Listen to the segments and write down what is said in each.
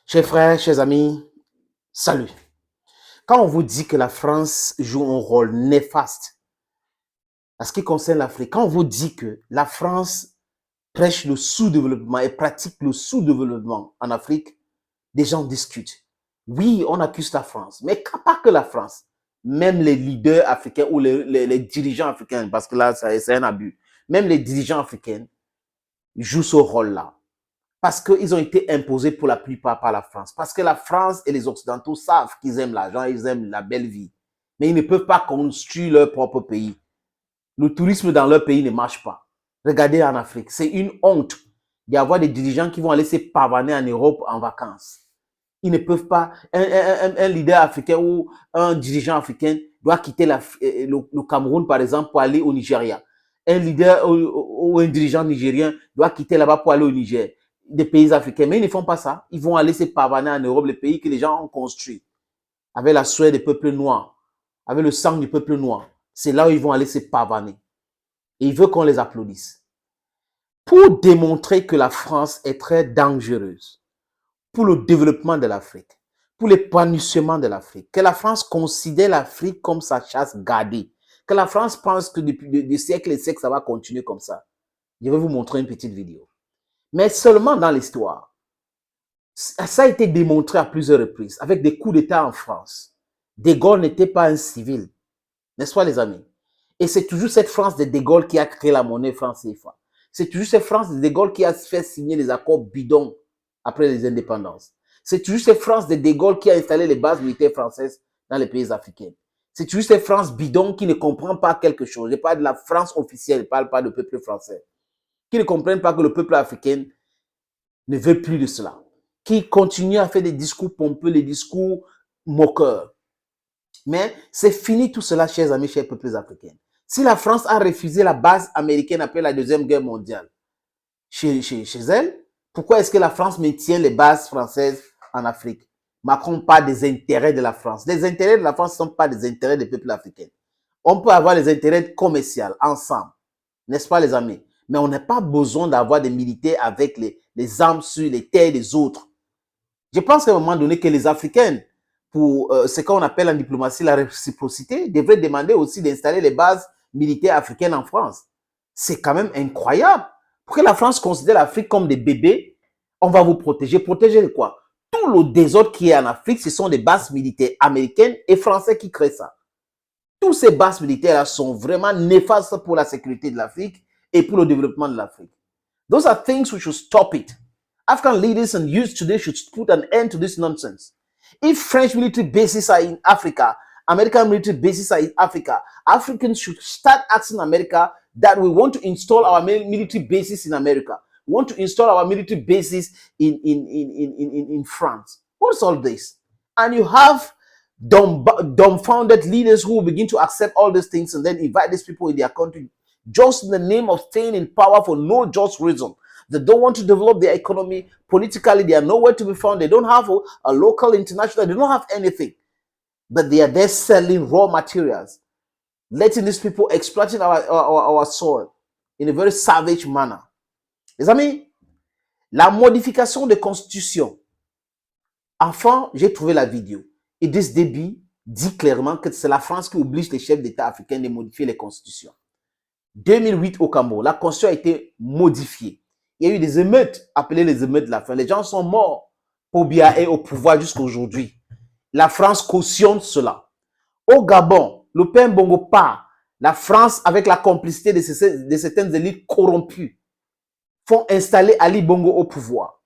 Chers frères, chers amis, salut. Quand on vous dit que la France joue un rôle néfaste en ce qui concerne l'Afrique, quand on vous dit que la France prêche le sous-développement et pratique le sous-développement en Afrique, des gens discutent. Oui, on accuse la France, mais pas que la France. Même les leaders africains ou les dirigeants africains, parce que là, c'est un abus, même les dirigeants africains jouent ce rôle-là. Parce qu'ils ont été imposés pour la plupart par la France. Parce que la France et les Occidentaux savent qu'ils aiment l'argent, ils aiment la belle vie. Mais ils ne peuvent pas construire leur propre pays. Le tourisme dans leur pays ne marche pas. Regardez en Afrique, c'est une honte d'y avoir des dirigeants qui vont aller se pavaner en Europe en vacances. Ils ne peuvent pas, un leader africain ou un dirigeant africain doit quitter le Cameroun, par exemple, pour aller au Nigeria. Un leader ou un dirigeant nigérien doit quitter là-bas pour aller au Niger, des pays africains. Mais ils ne font pas ça. Ils vont aller se pavaner en Europe, les pays que les gens ont construits, avec la sueur des peuples noirs, avec le sang du peuple noir. C'est là où ils vont aller se pavaner. Et ils veulent qu'on les applaudisse. Pour démontrer que la France est très dangereuse pour le développement de l'Afrique, pour l'épanouissement de l'Afrique, que la France considère l'Afrique comme sa chasse gardée, que la France pense que depuis des siècles et siècles, ça va continuer comme ça. Je vais vous montrer une petite vidéo. Mais seulement dans l'histoire, ça a été démontré à plusieurs reprises, avec des coups d'État en France. De Gaulle n'était pas un civil, n'est-ce pas les amis? Et c'est toujours cette France de De Gaulle qui a créé la monnaie franc CFA. C'est toujours cette France de De Gaulle qui a fait signer les accords bidons après les indépendances. C'est toujours cette France de De Gaulle qui a installé les bases militaires françaises dans les pays africains. C'est toujours cette France bidon qui ne comprend pas quelque chose. Je parle de la France officielle, je ne parle pas du peuple français. Qui ne comprennent pas que le peuple africain ne veut plus de cela. Qui continue à faire des discours pompeux, des discours moqueurs. Mais c'est fini tout cela, chers amis, chers peuples africains. Si la France a refusé la base américaine après la Deuxième Guerre mondiale chez elle, pourquoi est-ce que la France maintient les bases françaises en Afrique? Macron parle des intérêts de la France. Les intérêts de la France ne sont pas des intérêts des peuples africains. On peut avoir les intérêts commerciaux ensemble, n'est-ce pas les amis? Mais on n'a pas besoin d'avoir des militaires avec les armes sur les terres des autres. Je pense qu'à un moment donné que les Africains, pour ce qu'on appelle en diplomatie la réciprocité, devraient demander aussi d'installer les bases militaires africaines en France. C'est quand même incroyable. Pour que la France considère l'Afrique comme des bébés, on va vous protéger. Protéger quoi? Tout le désordre qui est en Afrique, ce sont des bases militaires américaines et françaises qui créent ça. Tous ces bases militaires-là sont vraiment néfastes pour la sécurité de l'Afrique et pour le développement de l'Afrique. Those are things we should stop it. African leaders and youth today should put an end to this nonsense. If French military bases are in Africa, American military bases are in Africa, Africans should start asking America that we want to install our military bases in America. We want to install our military bases in France. What's all this? And you have dumbfounded leaders who will begin to accept all these things and then invite these people in their country just in the name of staying in power for no just reason. They don't want to develop their economy. Politically, they are nowhere to be found. They don't have a local, international. They don't have anything. But they are there selling raw materials, letting these people exploiting our soil in a very savage manner. Les amis, la modification de constitution. Enfin, j'ai trouvé la vidéo. Idriss Déby dit clairement que c'est la France qui oblige les chefs d'État africains de modifier les constitutions. 2008 au Cameroun, la constitution a été modifiée. Il y a eu des émeutes, appelées les émeutes de la faim. Les gens sont morts pour Biya est au pouvoir jusqu'à aujourd'hui. La France cautionne cela. Au Gabon, le père Bongo part. La France, avec la complicité de certaines élites corrompues, font installer Ali Bongo au pouvoir.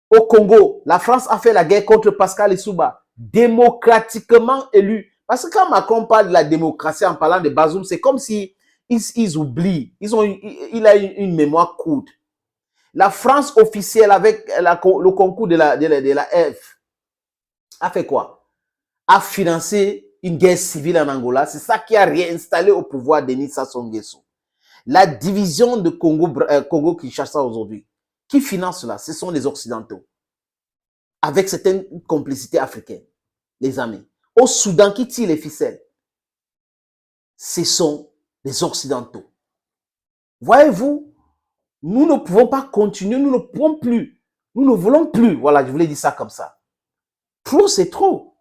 Au Congo, la France a fait la guerre contre Pascal Lissouba, démocratiquement élu. Parce que quand Macron parle de la démocratie en parlant de Bazoum, c'est comme si ils oublient. Il a une mémoire courte. La France officielle avec le concours de la F a fait quoi? A financé une guerre civile en Angola. C'est ça qui a réinstallé au pouvoir Denis Sassou Nguesso. La division de Congo-Kinshasa aujourd'hui, qui finance cela? Ce sont les Occidentaux. Avec certaines complicités africaines, les amis. Au Soudan, qui tire les ficelles? Ce sont les Occidentaux. Voyez-vous, nous ne pouvons pas continuer, nous ne pouvons plus Nous ne voulons plus. Voilà, je voulais dire ça comme ça. Trop, c'est trop.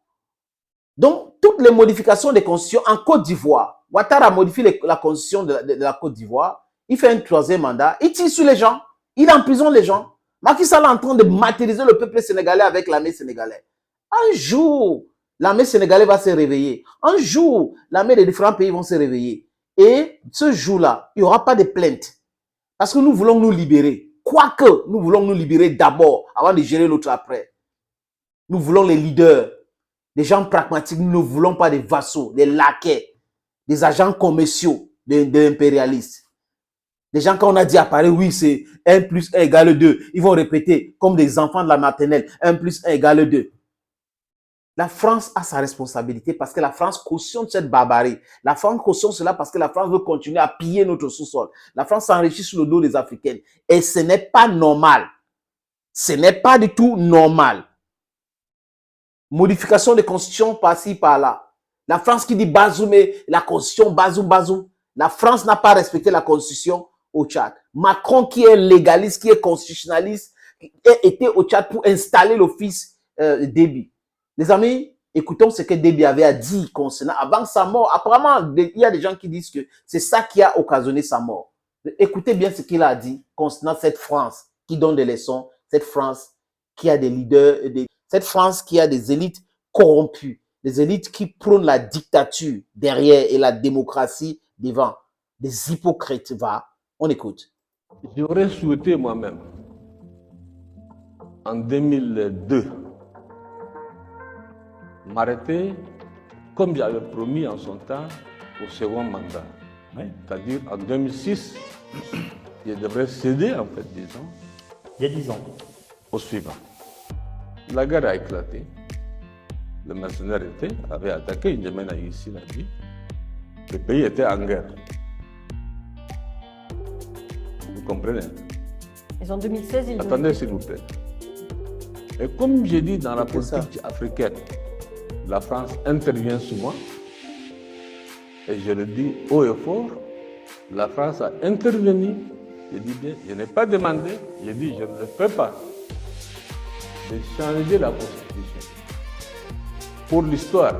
Donc, toutes les modifications des constitutions en Côte d'Ivoire, Ouattara a modifié la constitution de la Côte d'Ivoire, il fait un 3e mandat, il tire sur les gens, il emprisonne les gens. Macky Sall est en train de martyriser le peuple sénégalais avec l'armée sénégalaise. Un jour, l'armée sénégalaise va se réveiller. Un jour, l'armée des différents pays vont se réveiller. Et ce jour-là, il n'y aura pas de plainte. Parce que nous voulons nous libérer. Quoique, nous voulons nous libérer d'abord, avant de gérer l'autre après. Nous voulons les leaders, des gens pragmatiques. Nous ne voulons pas des vassaux, des laquais, des agents commerciaux de l'impérialiste. Des gens, quand on a dit à Paris, oui, c'est 1 plus 1 égale 2, ils vont répéter comme des enfants de la maternelle, 1 plus 1 égale 2. La France a sa responsabilité parce que la France cautionne cette barbarie. La France cautionne cela parce que la France veut continuer à piller notre sous-sol. La France s'enrichit sur le dos des Africaines. Et ce n'est pas normal. Ce n'est pas du tout normal. Modification de constitution par-ci, par-là. La France qui dit Bazoum et la constitution, Bazoum, Bazoum. La France n'a pas respecté la constitution au Tchad. Macron qui est légaliste, qui est constitutionnaliste, était au Tchad pour installer l'office Déby. Les amis, écoutons ce que Déby avait à dire concernant avant sa mort. Apparemment, il y a des gens qui disent que c'est ça qui a occasionné sa mort. Écoutez bien ce qu'il a dit concernant cette France qui donne des leçons, cette France qui a des leaders, cette France qui a des élites corrompues, des élites qui prônent la dictature derrière et la démocratie devant, des hypocrites. Va, on écoute. J'aurais souhaité moi-même, en 2002, m'arrêter, comme j'avais promis en son temps, au second mandat. Oui. C'est-à-dire, en 2006, je devrais céder, en fait, disons. Il y a 10 ans. Au suivant. La guerre a éclaté. Le mercenaire avait attaqué N'Djamena ici, la ville. Le pays était en guerre. Vous comprenez? Et en 2016, ils... Attendez, s'il vous plaît. Et comme j'ai dit dans la politique africaine, la France intervient souvent, et je le dis haut et fort, la France a intervenu, je dis bien, je n'ai pas demandé, je dis je ne peux pas, de changer la Constitution. Pour l'histoire,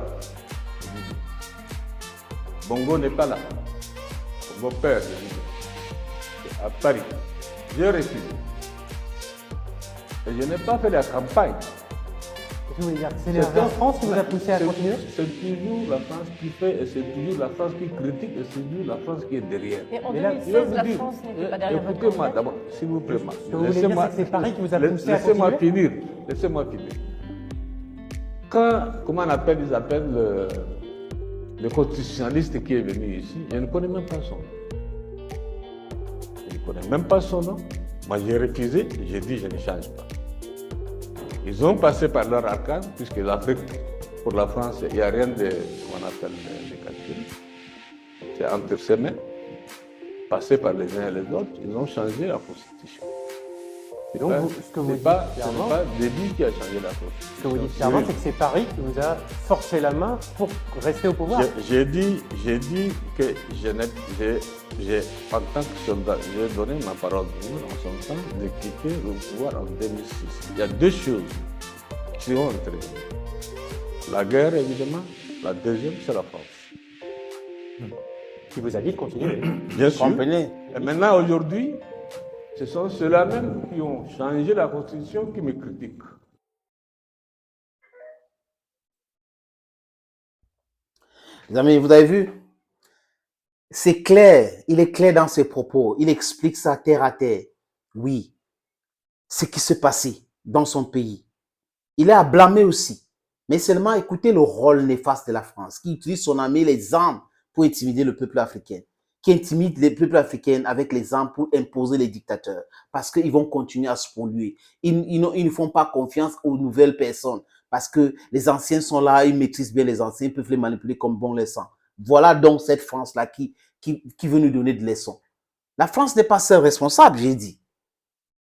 Bongo n'est pas là, Bongo père, c'est à Paris, j'ai refusé. Et je n'ai pas fait la campagne. C'est la France qui vous a poussé à continuer? C'est toujours la France qui fait, et c'est toujours la France qui critique, et c'est toujours la France qui est derrière. Et en 2016, la France n'était pas derrière votre Écoutez-moi d'abord, s'il vous plaît. C'est Paris qui vous a poussé à continuer? Laissez-moi finir. Quand, comment ils appellent le constitutionnaliste qui est venu ici, je ne connais même pas son nom. Je ne connais même pas son nom. Moi, j'ai refusé, j'ai dit je ne change pas. Ils ont passé par leur arcane, puisque l'Afrique, pour la France, il n'y a rien de, qu'on appelle de calcul. C'est entre ses mains, passé par les uns et les autres, ils ont changé la Constitution. Ce n'est pas Déby qui a changé la Constitution. Ce que vous dites clairement, c'est que c'est Paris qui vous a forcé la main pour rester au pouvoir. J'ai dit que en tant que soldat, j'ai donné ma parole en son temps de quitter le pouvoir en 2006. Il y a deux choses qui ont entraîné. La guerre, évidemment. La deuxième, c'est la France. Qui vous a dit de continuer. Bien sûr. Et maintenant, aujourd'hui, ce sont ceux-là même qui ont changé la Constitution qui me critiquent. Les amis, vous avez vu? C'est clair, il est clair dans ses propos. Il explique ça terre à terre. Oui, ce qui se passait dans son pays. Il est à blâmer aussi. Mais seulement écoutez le rôle néfaste de la France, qui utilise son armée, les armes, pour intimider le peuple africain. Qui intimide les peuples africains avec les armes pour imposer les dictateurs. Parce qu'ils vont continuer à se polluer. Ils ne font pas confiance aux nouvelles personnes. Parce que les anciens sont là, ils maîtrisent bien les anciens, ils peuvent les manipuler comme bon les sent. Voilà donc cette France-là qui veut nous donner des leçons. La France n'est pas seule responsable, j'ai dit.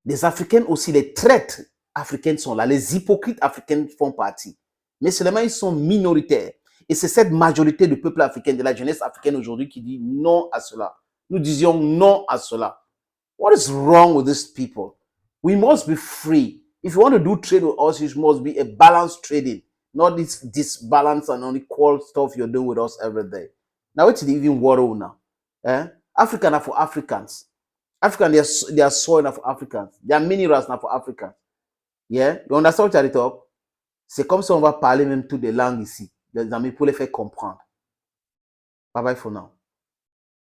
Les Africains aussi, les traîtres africaines sont là. Les hypocrites africains font partie. Mais seulement ils sont minoritaires. Et c'est cette majorité du peuple africain, de la jeunesse africaine aujourd'hui qui dit non à cela. Nous disions non à cela. What is wrong with these people? We must be free. If you want to do trade with us, it must be a balanced trading, not this balance and unequal stuff you're doing with us every day. Now, what did even worry now? African are for Africans. African, they are soil for Africans. They are minerals now for Africans. Yeah? You understand what I talk? C'est comme si on va parler même toutes les langues ici. Les amis, pour les faire comprendre. Bye bye for now.